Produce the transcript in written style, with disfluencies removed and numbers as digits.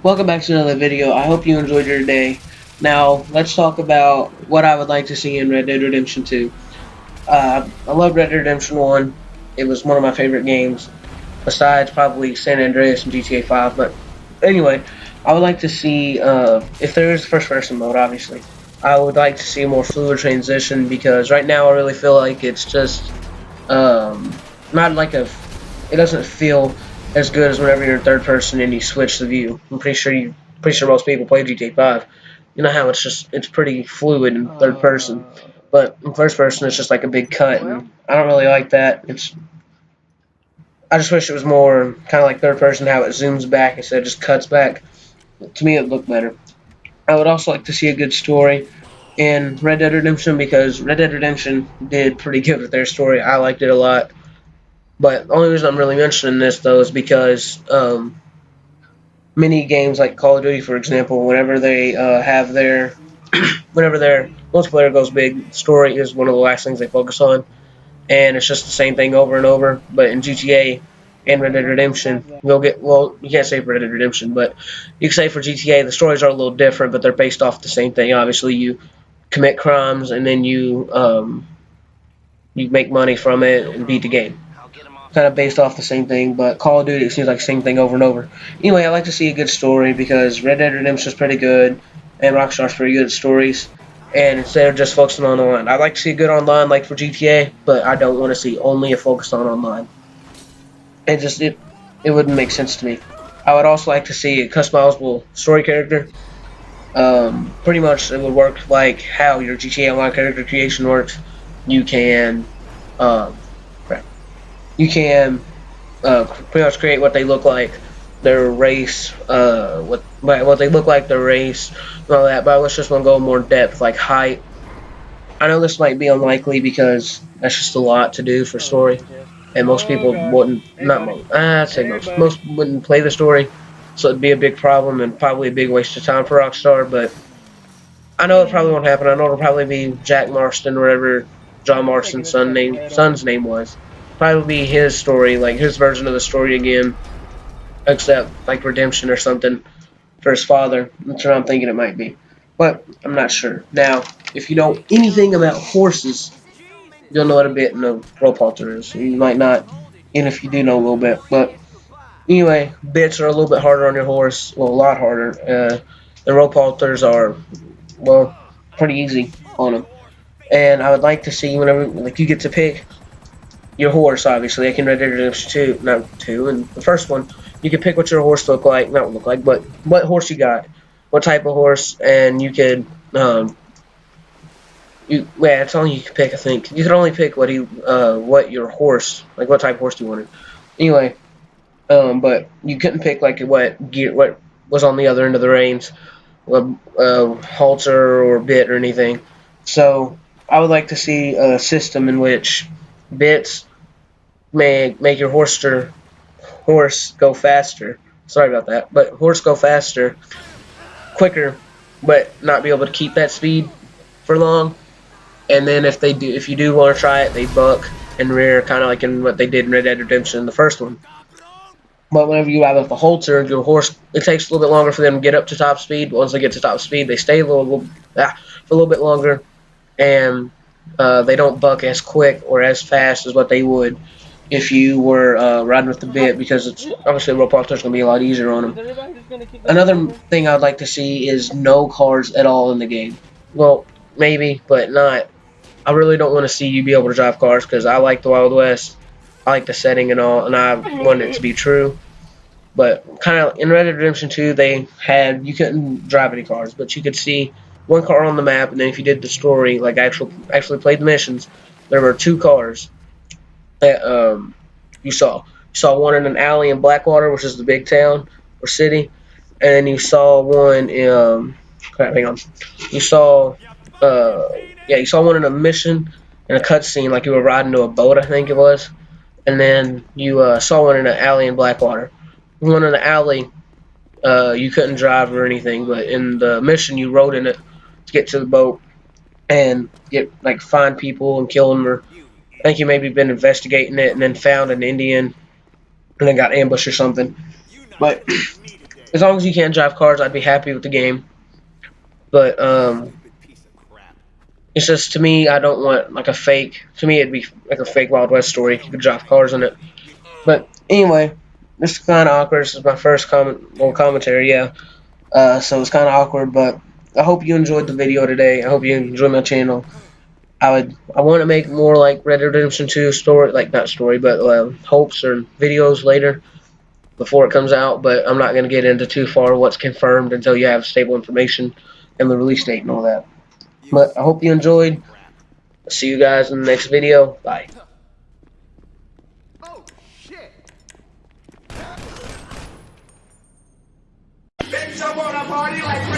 Welcome back to another video. I hope you enjoyed your day. Now, let's talk about what I would like to see in Red Dead Redemption 2. I love Red Dead Redemption 1. It was one of my favorite games, besides probably San Andreas and GTA 5. But anyway, I would like to see, if there is first-person mode, obviously, I would like to see a more fluid transition because right now I really feel like it's just not like it doesn't feel as good as whenever you're in third person and you switch the view. I'm pretty sure most people play GTA 5. You know how it's pretty fluid in third person, but in first person it's just like a big cut, and I don't really like that. I just wish it was more kind of like third person, how it zooms back instead of just cuts back. To me, it looked better. I would also like to see a good story in Red Dead Redemption because Red Dead Redemption did pretty good with their story. I liked it a lot. But the only reason I'm really mentioning this, though, is because many games like Call of Duty, for example, whenever they have their, whenever their multiplayer goes big, story is one of the last things they focus on, and it's just the same thing over and over. But in GTA and Red Dead Redemption, you can't say for Red Dead Redemption, but you can say for GTA, the stories are a little different, but they're based off the same thing. Obviously, you commit crimes and then you make money from it and beat the game, kind of based off the same thing, but Call of Duty, it seems like the same thing over and over. Anyway, I like to see a good story because Red Dead Redemption is pretty good, and Rockstar's pretty good at stories. And instead of just focusing on online, I like to see good online, like for GTA, but I don't want to see only a focus on online. It wouldn't make sense to me. I would also like to see a customizable story character. Pretty much, it would work like how your GTA Online character creation works. You can, um, you can pretty much create what they look like, their race, what they look like, their race, and all that. But let's just want to go more in depth, like height. I know this might be unlikely because that's just a lot to do for story, and most people wouldn't. Not most. I'd say most wouldn't play the story, so it'd be a big problem and probably a big waste of time for Rockstar. But I know it probably won't happen. I know it'll probably be Jack Marston, whatever John Marston's son's name was. Probably be his story, like his version of the story again, except like redemption or something for his father. That's what I'm thinking it might be, but I'm not sure. Now, if you know anything about horses, you'll know what a bit in a rope halter is. You might not, even if you do know a little bit. But anyway, bits are a little bit harder on your horse. Well, a lot harder. The rope halters are, well, pretty easy on them. And I would like to see whenever, like, you get to pick your horse, obviously. I can Red Dead Redemption 2, not 2, and the first one, you can pick what your horse look like, not look like, but what horse you got, what type of horse, and you could, that's all you can pick, I think. You can only pick what your horse, like what type of horse you wanted. Anyway, but you couldn't pick, like, what was on the other end of the reins, halter or bit or anything. So, I would like to see a system in which bits make your horse go faster. Sorry about that, but horse go faster, quicker, but not be able to keep that speed for long. And then if you do want to try it, they buck and rear, kind of like in what they did in Red Dead Redemption, the first one. But whenever you have a halter, your horse, it takes a little bit longer for them to get up to top speed. But once they get to top speed, they stay for a little bit longer, and they don't buck as quick or as fast as what they would if you were riding with the bit, because it's obviously rope halter is going to be a lot easier on them. Another thing I'd like to see is no cars at all in the game. Well, maybe, but not. I really don't want to see you be able to drive cars because I like the Wild West. I like the setting and all, and I want it to be true. But kind of in Red Dead Redemption 2, you couldn't drive any cars, but you could see one car on the map, and then if you did the story, like actually played the missions, there were two cars that you saw. You saw one in an alley in Blackwater, which is the big town or city, and then you saw one in hang on. You saw you saw one in a mission in a cutscene, like you were riding to a boat, I think it was, and then you saw one in an alley in Blackwater. One in the alley, you couldn't drive or anything, but in the mission you rode in it to get to the boat and find people and kill them, or I think you maybe been investigating it and then found an Indian and then got ambushed or something. But As long as you can't drive cars, I'd be happy with the game. But it's just, to me, I don't want like a fake. To me, it'd be like a fake Wild West story. You could drive cars in it. But anyway, this is kind of awkward. This is my first commentary, yeah. So it's kind of awkward, but I hope you enjoyed the video today. I hope you enjoyed my channel. I want to make more like Red Dead Redemption 2 story, like not story, but hopes or videos later before it comes out. But I'm not going to get into too far what's confirmed until you have stable information and the release date and all that. But I hope you enjoyed. See you guys in the next video. Bye. Oh, shit! Bitch, I wanna party like